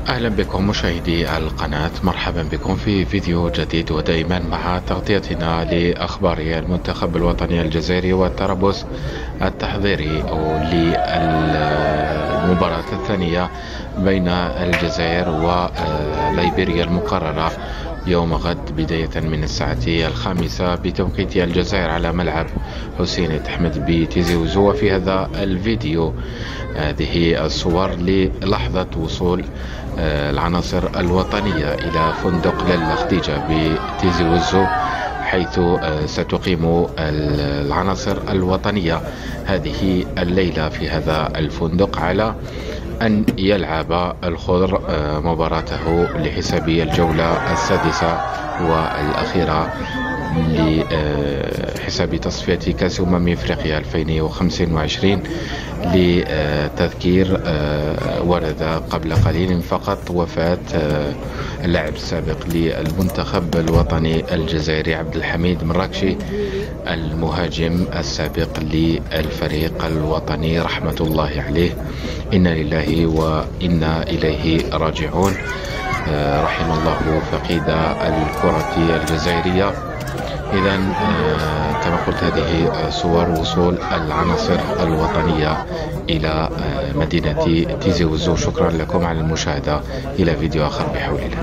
أهلا بكم مشاهدي القناة، مرحبا بكم في فيديو جديد ودائما مع تغطيتنا لأخبار المنتخب الوطني الجزائري والتربص التحضيري للمباراة الثانية بين الجزائر وليبيريا المقررة يوم غد بداية من الساعة 5 بتوقيت الجزائر على ملعب حسين أحمد بتيزي وزو. وفي هذا الفيديو هذه الصور للحظة وصول العناصر الوطنية إلى فندق لالا خديجة بتيزي وزو، حيث ستقيم العناصر الوطنية هذه الليلة في هذا الفندق على أن يلعب الخضر مباراته لحساب الجولة السادسة والأخيرة لحساب تصفية كأس أفريقيا 2025. لتذكير، ورد قبل قليل فقط وفاة اللاعب السابق للمنتخب الوطني الجزائري عبد الحميد مراكشي، المهاجم السابق للفريق الوطني رحمة الله عليه. إنا لله وإنا إليه راجعون. رحم الله فقيد الكرة الجزائرية. إذا كما قلت، هذه صور وصول العناصر الوطنية إلى مدينة تيزي وزو. شكرا لكم على المشاهدة، إلى فيديو آخر بحول الله.